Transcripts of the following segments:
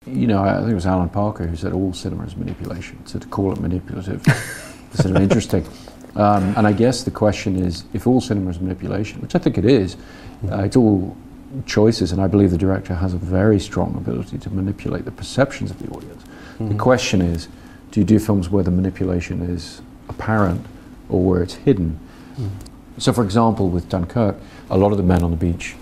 You know, I think it was Alan Parker who said all cinema is manipulation. So to call it manipulative is sort of interesting. And I guess the question is, if all cinema is manipulation, which I think it is, it's all choices, and I believe the director has a very strong ability to manipulate the perceptions of the audience. The question is, do you do films where the manipulation is apparent or where it's hidden? So for example, with Dunkirk, a lot of the men on the beach,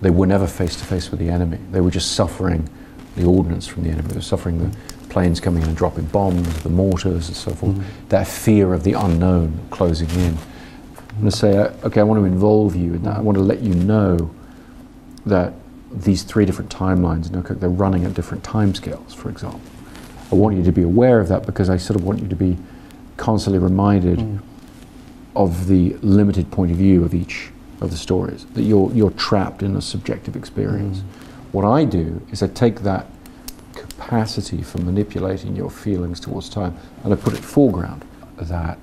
they were never face to face with the enemy. They were just suffering the ordnance from the enemy. They were suffering the planes coming in and dropping bombs, the mortars and so forth. That fear of the unknown closing in. I'm going to say, okay, I want to involve you in that. I want to let you know that these three different timelines, they're running at different timescales, for example. I want you to be aware of that because I sort of want you to be constantly reminded of the limited point of view of each of the stories, that you're trapped in a subjective experience. What I do is I take that capacity for manipulating your feelings towards time and I put it foreground. That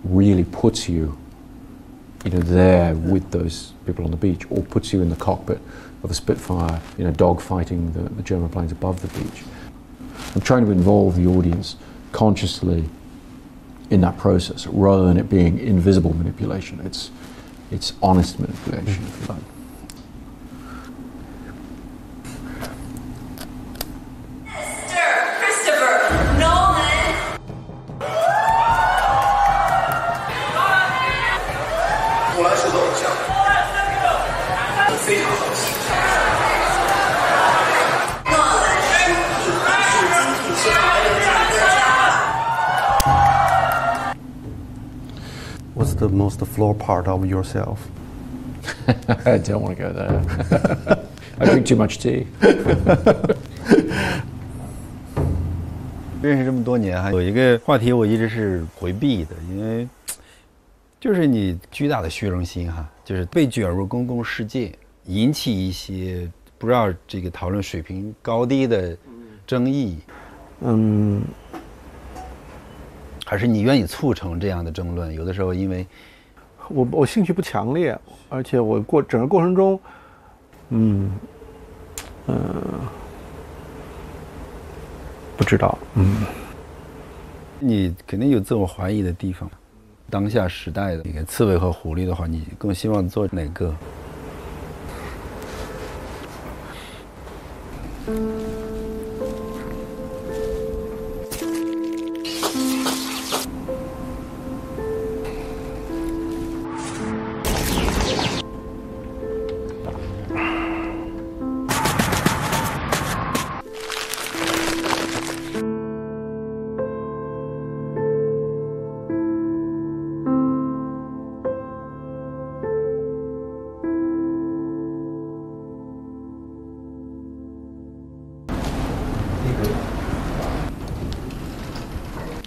really puts you, there with those people on the beach, or puts you in the cockpit of a Spitfire, dog fighting the German planes above the beach. I'm trying to involve the audience consciously in that process, rather than it being invisible manipulation. It's honest manipulation, if you like. Mr. Christopher Nolan. 诺兰是我的偶像，非常好奇。诺兰是精品学还有战略家。What's the most flawed part of yourself? I don't want to go there. I drink too much tea. 认识这么多年，有一个话题我一直是回避的，因为就是你巨大的虚荣心就是被卷入公共世界，引起一些不知道这个讨论水平高低的争议。还是你愿意促成这样的争论？有的时候因为我兴趣不强烈，而且我整个过程中，不知道，你肯定有自我怀疑的地方。当下时代的那个刺猬和狐狸的话，你更希望做哪个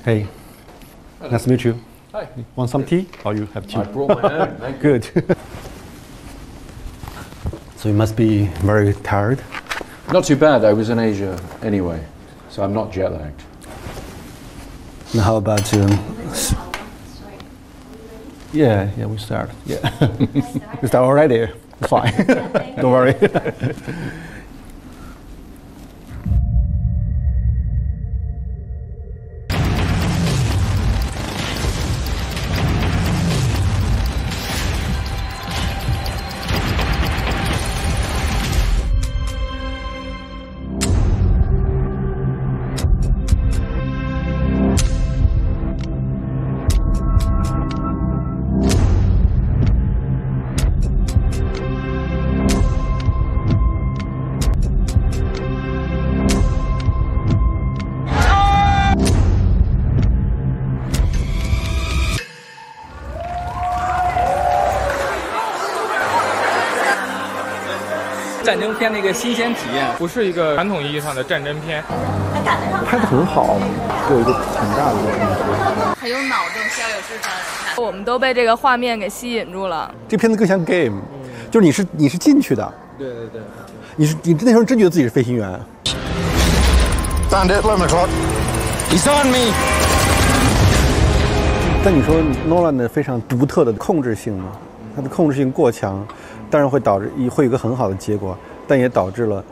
？Hey, nice to meet you. Hi. Want some tea? Or you have tea? I brought my own. Thank you. Good. So you must be very tired. Not too bad. I was in Asia anyway, so I'm not jet lagged. Now how about Yeah, we start. Yeah, we start already. Fine. Don't worry. 战争片的一个新鲜体验，不是一个传统意义上的战争片。拍得很好，给我一个很大的一个冲击。很有脑洞，需要有智商人看。我们都被这个画面给吸引住了。这片子更像 game，就是你是进去的。对对对。你那时候真觉得自己是飞行员。Stand at 11 o'clock. He's on me. 但你说 Nolan 的非常独特的控制性呢？它的控制性过强，当然会导致会有一个很好的结果，但也导致了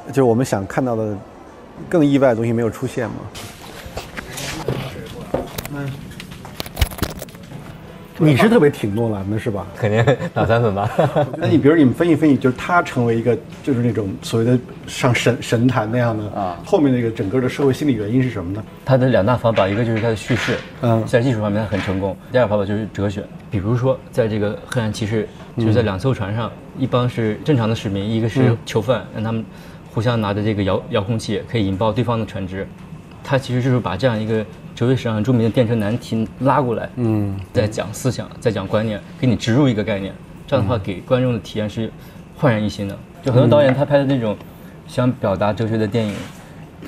就是我们想看到的更意外的东西没有出现嘛。你是特别挺诺兰的是吧？肯定打3分吧。那你比如你们分析，就是他成为一个就是那种所谓的上神坛那样的啊，后面那个整个的社会心理原因是什么呢？他的2大方法，一个就是他的叙事，在技术方面他很成功；第二个方法就是哲学，比如说在这个黑暗骑士，就是在2艘船上，一帮是正常的市民，一个是囚犯，让他们互相拿着这个遥控器可以引爆对方的船只。他其实就是把这样一个哲学史上很著名的电车难题拉过来，在讲思想，在讲观念，给你植入一个概念，这样的话给观众的体验是焕然一新的。就很多导演他拍的那种想表达哲学的电影，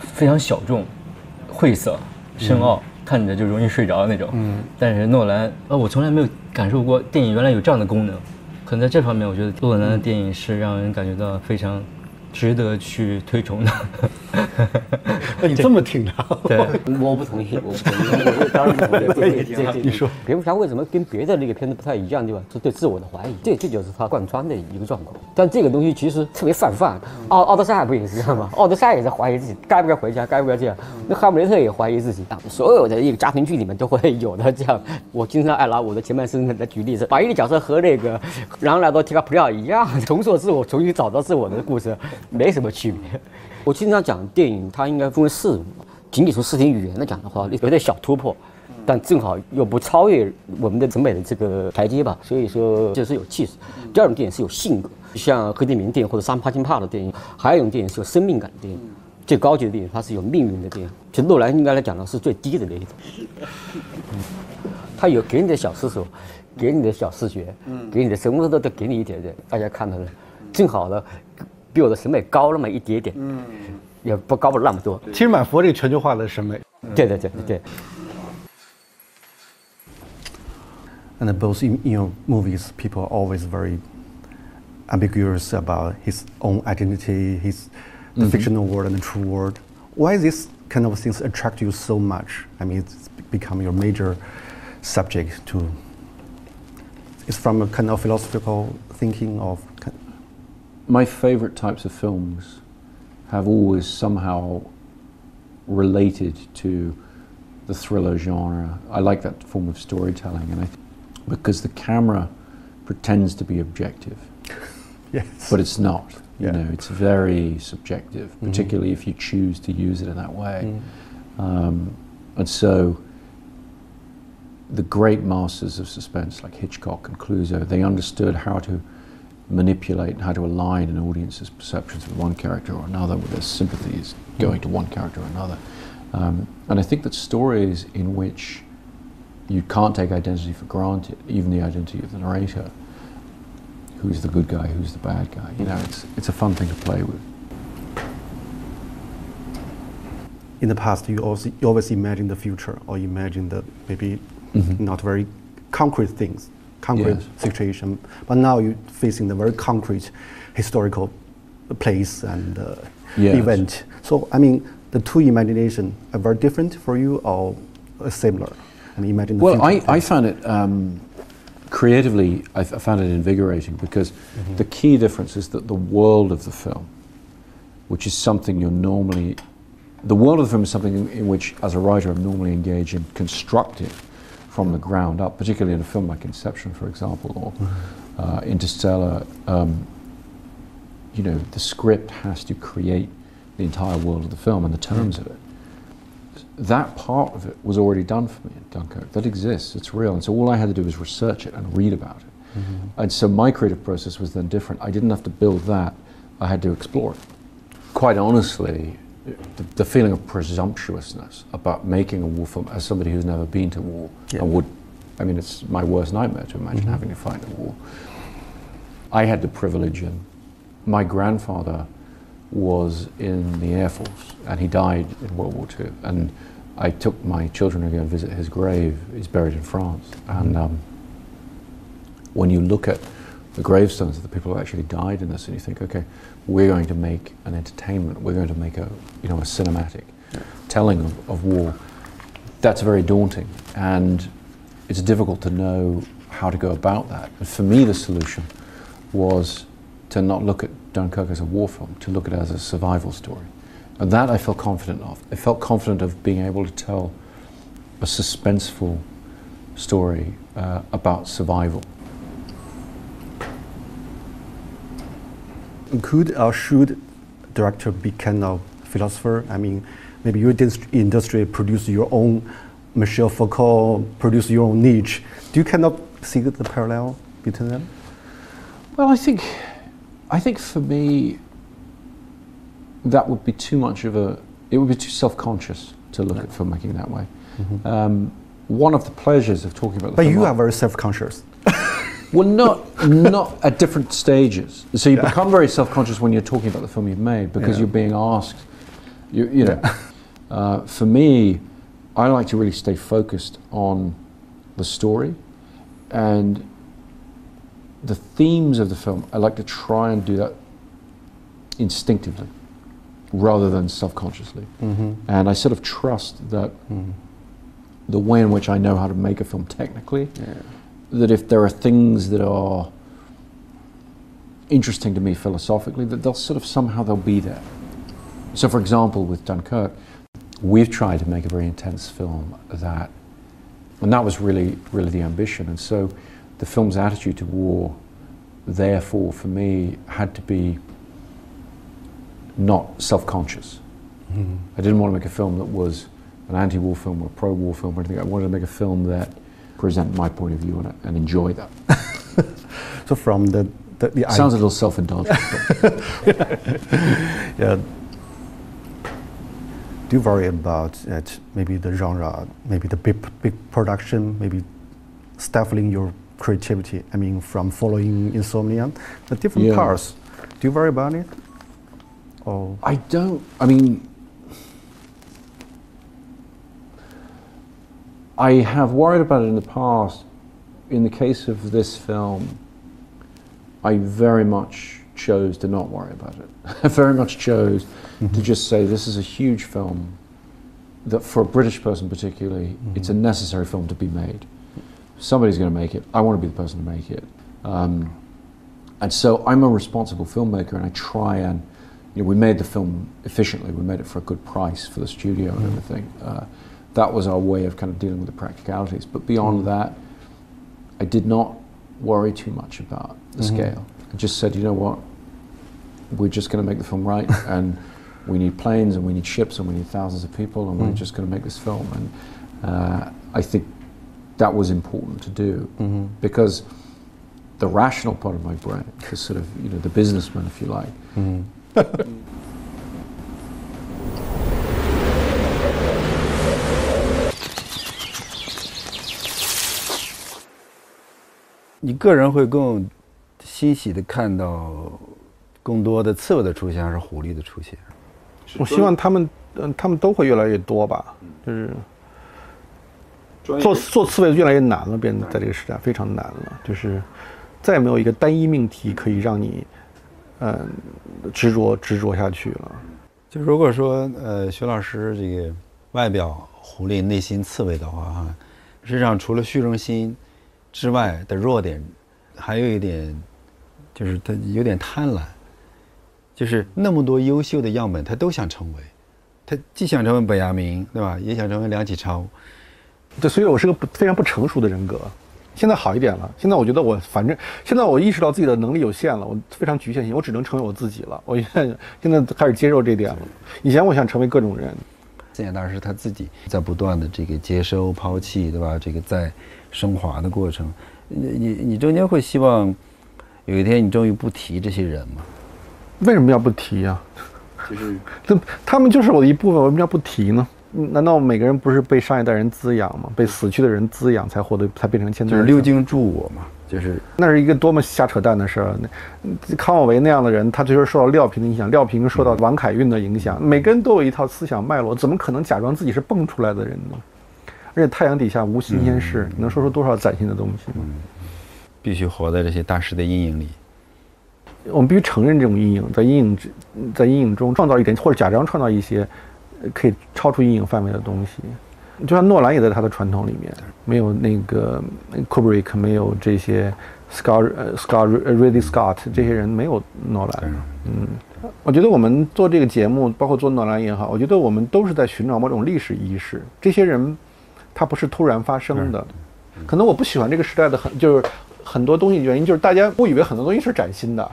非常小众、晦涩、深奥，看着就容易睡着的那种。但是诺兰，我从来没有感受过电影原来有这样的功能。可能在这方面，我觉得诺兰的电影是让人感觉到非常值得去推崇的。你这么挺他？对，我不同意，我当然不同意。这你说，蝙蝠侠为什么跟别的那个片子不太一样，对吧？是对自我的怀疑，这就是他贯穿的一个状况。但这个东西其实特别泛，奥德赛不也是这样吗？奥德赛也是怀疑自己该不该回家，该不该这样。那哈姆雷特也怀疑自己，所有的一个家庭剧里面都会有的这样。我经常爱拿我的前半生来举例子，把一个角色和那个然后来到提卡普里奥一样，重塑自我，重新找到自我的故事，没什么区别。我经常讲电影，它应该分为4种，仅仅从视听语言来讲的话，有点小突破，但正好又不超越我们的审美的这个台阶吧，所以说这是有气势。第2种电影是有性格，像黑泽明电影或者山帕金帕的电影，还有一种电影是有生命感的电影，最高级的电影它是有命运的电影。其实诺兰应该来讲呢是最低的那一种，他有给你的小思索，给你的小视觉，给你的什么都给你一点点，大家看到的，正好的。比我的审美高那么一点点，也不高不了那么多。其实蛮符合这个全球化的审美。对。And both in your movies, people are always very ambiguous about his own identity, the fictional world and the true world. Why this kind of things attract you so much? I mean, it's become your major subject to. It's from a kind of philosophical thinking of. My favorite types of films have always somehow related to the thriller genre. I like that form of storytelling, and because the camera pretends to be objective, yes, but it's not. You know, it's very subjective, particularly if you choose to use it in that way. And so, the great masters of suspense, like Hitchcock and Clouseau, they understood how to manipulate and how to align an audience's perceptions with one character or another, with their sympathies going to one character or another. And I think that stories in which you can't take identity for granted, even the identity of the narrator, who's the good guy, who's the bad guy, you know, it's a fun thing to play with. In the past, you always imagine the future, or imagine the maybe not very concrete things. Concrete situation, but now you're facing the very concrete historical place and event. So, I mean, the two imagination are very different for you, or similar? And imagine the future. I found it creatively. I found it invigorating because the key difference is that the world of the film, which is something you're normally, the world of the film is something in which, as a writer, I'm normally engaged in constructing from the ground up, particularly in a film like Inception, for example, or Interstellar. You know, the script has to create the entire world of the film and the terms of it. That part of it was already done for me in Dunkirk. That exists, it's real. And so all I had to do was research it and read about it. And so my creative process was then different. I didn't have to build that, I had to explore it. Quite honestly, the feeling of presumptuousness about making a war film as somebody who's never been to war, I mean, it's my worst nightmare to imagine having to fight a war. I had the privilege, and my grandfather was in the Air Force, and he died in World War II. And I took my children to go and visit his grave. He's buried in France. And when you look at the gravestones of the people who actually died in this, and you think, okay, we're going to make an entertainment, we're going to make a cinematic telling of war, that's very daunting. And it's difficult to know how to go about that. And for me, the solution was to not look at Dunkirk as a war film, to look at it as a survival story. And that I felt confident of. I felt confident of being able to tell a suspenseful story about survival. Could or should director be kind of philosopher? I mean, maybe your industry produce your own Michel Foucault, produce your own Nietzsche. Do you kind of see the parallel between them? Well, I think for me, that would be too much of it would be too self-conscious to look at filmmaking that way. Mm-hmm. One of the pleasures of talking about the film... But you are very self-conscious. Well, not at different stages. So you become very self-conscious when you're talking about the film you've made because you're being asked, you know. For me, I like to really stay focused on the story and the themes of the film. I like to try and do that instinctively rather than self-consciously. Mm-hmm. And I sort of trust that the way in which I know how to make a film technically, that if there are things that are interesting to me philosophically, that they'll sort of somehow they'll be there. So for example, with Dunkirk, we've tried to make a very intense film and that was really the ambition. And so the film's attitude to war, therefore, for me, had to be not self-conscious. Mm-hmm. I didn't want to make a film that was an anti-war film or a pro-war film or anything. I wanted to make a film that present my point of view and enjoy that. So from the sounds a little self-indulgent. Yeah. Do you worry about maybe the genre, maybe the big production, maybe stifling your creativity? I mean, from following Insomnia, the different parts. Do you worry about it? Or I don't. I mean, I have worried about it in the past. In the case of this film, I very much chose to not worry about it. I very much chose to just say this is a huge film that for a British person particularly, it's a necessary film to be made. Somebody's going to make it. I want to be the person to make it. And so I'm a responsible filmmaker and I try and, you know, we made the film efficiently. We made it for a good price for the studio and everything. That was our way of kind of dealing with the practicalities. But beyond that, I did not worry too much about the scale. I just said, you know what, we're just going to make the film right, and we need planes, and we need ships, and we need thousands of people, and we're just going to make this film. And I think that was important to do, because the rational part of my brain, the sort of, you know, the businessman, if you like, 你个人会更欣喜的看到更多的刺猬的出现，还是狐狸的出现？我希望他们都会越来越多吧，就是做刺猬越来越难了，变得在这个时代非常难了，就是再也没有一个单一命题可以让你执着下去了。就如果说徐老师这个外表狐狸内心刺猬的话哈，实际上除了虚荣心之外的弱点，还有一点就是他有点贪婪，就是那么多优秀的样本他都想成为，他既想成为本雅明，对吧，也想成为梁启超。对，所以我是个非常不成熟的人格。现在好一点了，现在我觉得反正现在我意识到自己的能力有限了，我非常局限性，我只能成为我自己了。我现在开始接受这点了。以前我想成为各种人，现在当然是他自己在不断的这个接收、抛弃，对吧？这个在升华的过程，你中间会希望有一天你终于不提这些人吗？为什么要不提啊？就是他们就是我的一部分，为什么要不提呢？难道每个人不是被上一代人滋养吗？被死去的人滋养才变成现在？就是六经助我嘛，就是那是一个多么瞎扯淡的事儿。康有为那样的人，他最初受到廖平的影响，廖平受到王凯运的影响，每个人都有一套思想脉络，怎么可能假装自己是蹦出来的人呢？而且太阳底下无新鲜事，你能说出多少崭新的东西吗？必须活在这些大师的阴影里。我们必须承认这种阴影，在阴影中创造一点，或者假装创造一些可以超出阴影范围的东西。就像诺兰也在他的传统里面，没有那个 Kubrick， 没有这些 Ridley Scott 这些人没有诺兰。我觉得我们做这个节目，包括做诺兰也好，我觉得我们都是在寻找某种历史意识。这些人，他不是突然发生的。可能我不喜欢这个时代的就是很多东西，原因就是大家误以为很多东西是崭新的。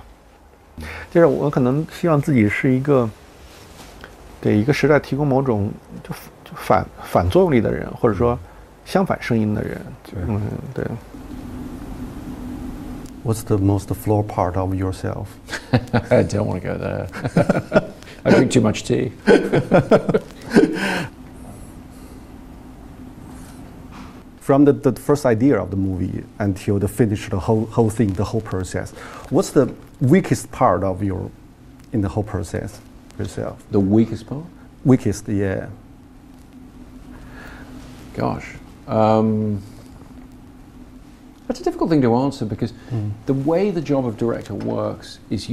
就是我可能希望自己是一个给一个时代提供某种就反作用力的人，或者说相反声音的人。对。What's the most flawed part of yourself? I don't want to go there. I drink too much tea. From the first idea of the movie until the finish, the whole thing, the whole process, what's the weakest part of in the whole process yourself? The weakest part? Weakest, yeah. Gosh. That's a difficult thing to answer because the way the job of director works is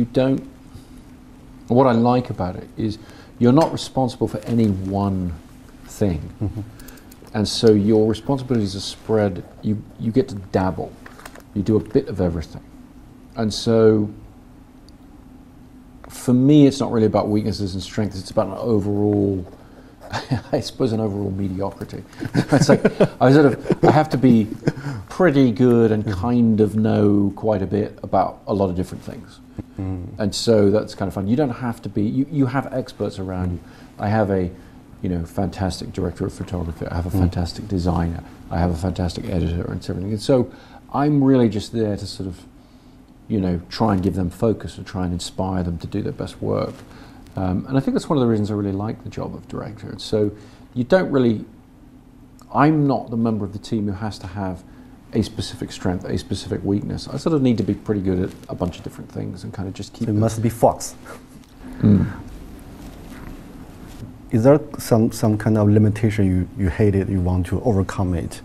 what I like about it is you're not responsible for any one thing. And so your responsibilities are spread, you get to dabble. You do a bit of everything. And so for me, it's not really about weaknesses and strengths, it's about an overall, I suppose, an overall mediocrity. It's like I have to be pretty good and kind of know quite a bit about a lot of different things. And so that's kind of fun. You don't have to be, you have experts around you. I have a fantastic director of photography. I have a fantastic designer. I have a fantastic editor and everything. And so I'm really just there to sort of, try and give them focus or try and inspire them to do their best work. And I think that's one of the reasons I really like the job of director. And so I'm not the member of the team who has to have a specific strength, a specific weakness. I sort of need to be pretty good at a bunch of different things and kind of just keep. It must be Fox. Is there some kind of limitation you hated, you want to overcome it?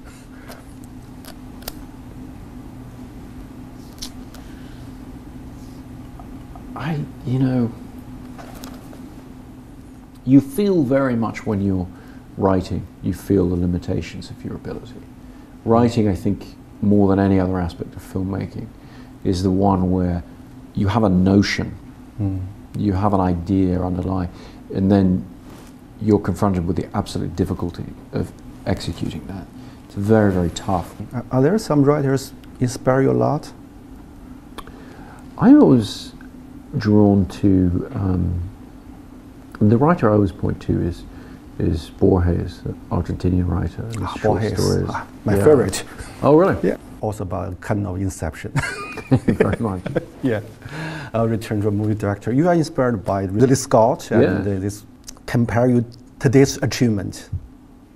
You feel very much when you're writing, you feel the limitations of your ability. Writing, I think, more than any other aspect of filmmaking, is the one where you have a notion, you have an idea underlying, and then you're confronted with the absolute difficulty of executing that. It's very, very tough. Are there some writers inspire you a lot? I was drawn to, the writer I always point to is Borges, the Argentinian writer. Borges, stories. My favorite. Oh, really? Yeah. Also about kind of inception. Very much. Yeah. Return to a movie director. You are inspired by Ridley Scott and this compare you today's achievement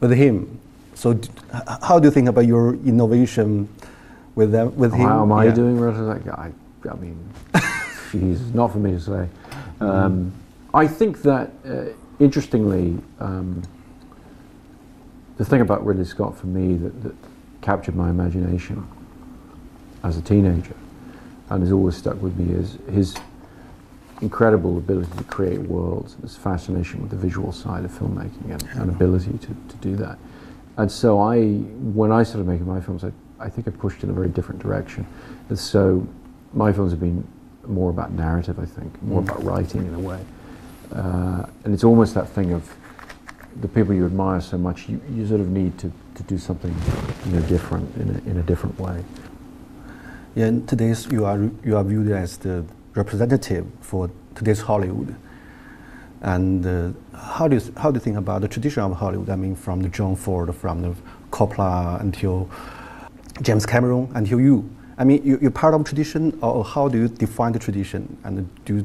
with him. So how do you think about your innovation with them? With him? How am I doing relative to that guy? I mean, geez, not for me to say. I think that, interestingly, the thing about Ridley Scott for me that captured my imagination as a teenager and has always stuck with me is his incredible ability to create worlds, his fascination with the visual side of filmmaking and ability to do that. And so when I started making my films, I think I pushed in a very different direction. And so my films have been more about narrative, I think, more about writing in a way. And it's almost that thing of the people you admire so much, you sort of need to do something different in a different way. Yeah, and today's you are viewed as the representative for today's Hollywood. And how do you think about the tradition of Hollywood? I mean, from the John Ford, from the Coppola until James Cameron, until you. I mean, you're part of tradition, or how do you define the tradition? And do you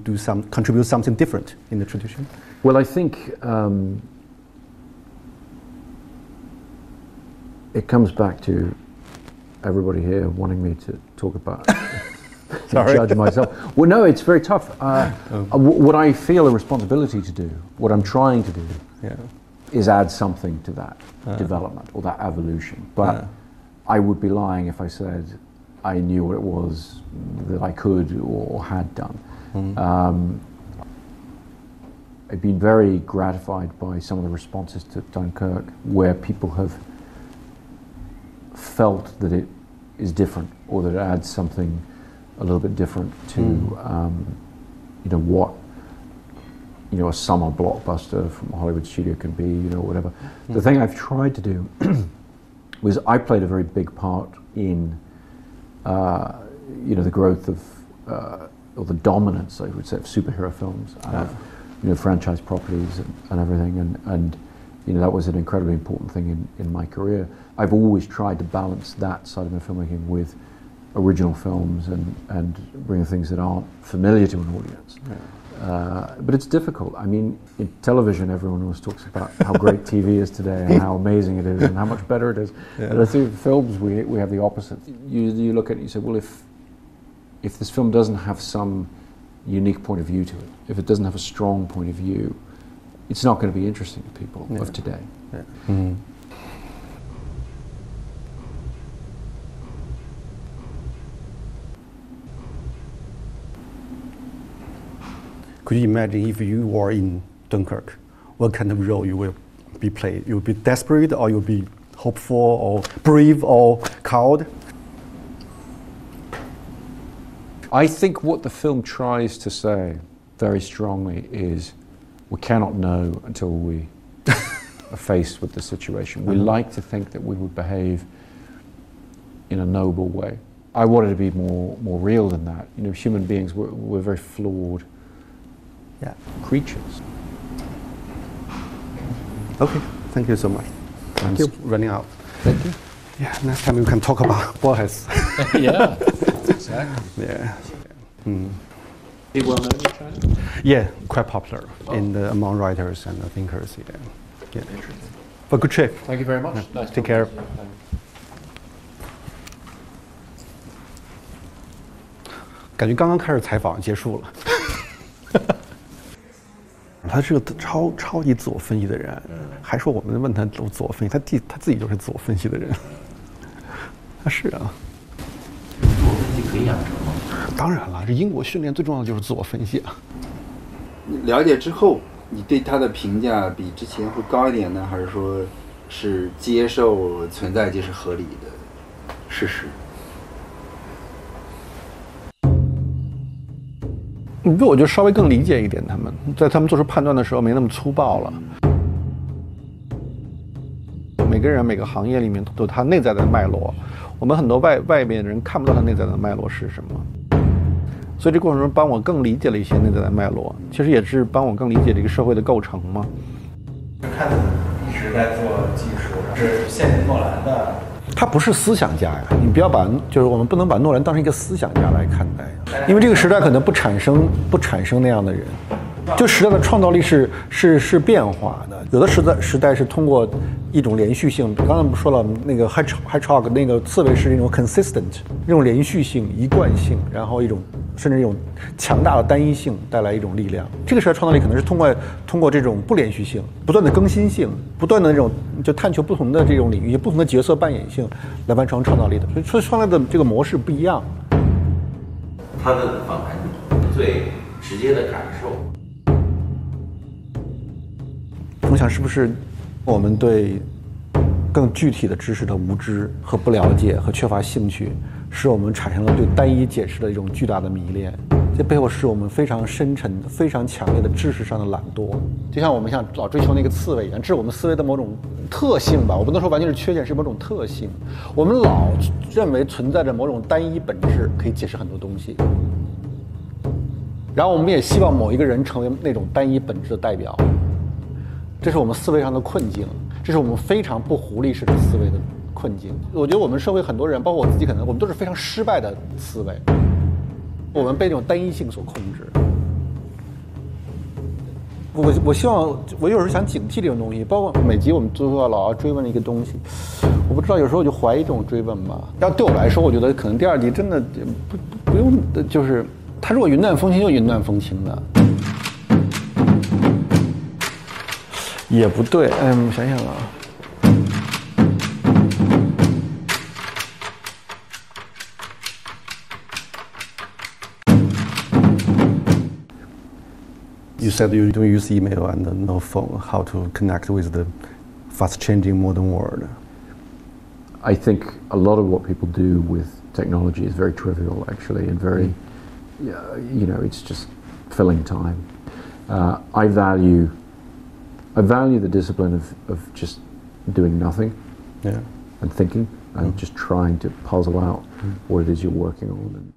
contribute something different in the tradition? Well, I think it comes back to everybody here wanting me to talk about judge myself. Well, no, it's very tough. What I feel a responsibility to do, what I'm trying to do, is add something to that development or that evolution. But I would be lying if I said I knew what it was that I could or had done. I've been very gratified by some of the responses to Dunkirk, where people have felt that it is different or that it adds something a little bit different to you know what you know a summer blockbuster from a Hollywood studio can be, you know, whatever. The thing I've tried to do was I played a very big part in you know the growth of or the dominance, I would say, of superhero films, of you know franchise properties and everything, and you know that was an incredibly important thing in my career. I've always tried to balance that side of my filmmaking with original films and bring things that aren't familiar to an audience. But it's difficult. I mean, in television, everyone always talks about how great TV is today and how amazing it is and how much better it is. But I think films, we have the opposite. You look at it and you say, well, if this film doesn't have some unique point of view to it, if it doesn't have a strong point of view, it's not going to be interesting to people of today. Could you imagine if you were in Dunkirk, what kind of role you will be played? You'll be desperate, or you'll be hopeful, or brave, or cowed? I think what the film tries to say very strongly is we cannot know until we are faced with the situation. We like to think that we would behave in a noble way. I wanted to be more real than that. You know, human beings, we're very flawed creatures. Okay, thank you so much. Thank you. Running out. Thank you. Yeah, next time we can talk about boys. Yeah, exactly. Yeah. Be well known in China? Yeah, quite popular among writers and thinkers. Yeah. But good trip. Thank you very much. Nice. Take care. 感觉刚刚开始采访结束了。他是个超级自我分析的人，还说我们问他自我分析，他自己就是自我分析的人。他是啊。自我分析可以养成吗？当然了，这英国训练最重要的就是自我分析啊。了解之后，你对他的评价比之前会高一点呢，还是说是接受存在即是合理的事实？我就稍微更理解一点，他们做出判断的时候没那么粗暴了。每个人每个行业里面都有他内在的脉络，我们很多外面的人看不到他内在的脉络是什么，所以这过程中帮我更理解了一些内在的脉络，其实也是帮我更理解这个社会的构成嘛。看你一直在做技术，是羡慕诺兰的。他不是思想家呀，你不要就是我们不能把诺兰当成一个思想家来看待，因为这个时代可能不产生那样的人，就时代的创造力是变化的，有的时代是通过一种连续性，刚才不说了那个 hedgehog 那个刺猬是一种 consistent 这种连续性、一贯性，然后甚至一种强大的单一性带来一种力量。这个时代创造力可能是通过这种不连续性、不断的更新性、不断的这种就探求不同的这种领域、不同的角色扮演性来完成创造力的。所以创造的这个模式不一样。他的访谈最直接的感受，我想是不是我们对更具体的知识的无知和不了解和缺乏兴趣，使我们产生了对单一解释的一种巨大的迷恋。这背后是我们非常深沉、非常强烈的知识上的懒惰。就像我们老追求那个刺猬一样，这是我们思维的某种特性吧。我不能说完全是缺陷，是某种特性。我们老认为存在着某种单一本质可以解释很多东西，然后我们也希望某一个人成为那种单一本质的代表。这是我们思维上的困境，这是我们非常不狐狸式的思维的困境。我觉得我们社会很多人，包括我自己，可能我们都是非常失败的思维，我们被这种单一性所控制。我希望，我有时候想警惕这种东西，包括每集我们都要老要追问一个东西，我不知道有时候我就怀疑这种追问吧。要对我来说，我觉得可能第二集真的不用，就是他如果云淡风轻就云淡风轻的。也不对，我想想啊。You said you don't use email and no phone. How to connect with the fast-changing modern world? I think a lot of what people do with technology is very trivial, actually, and very, you know, it's just filling time. I value the discipline of just doing nothing and thinking and just trying to puzzle out what it is you're working on.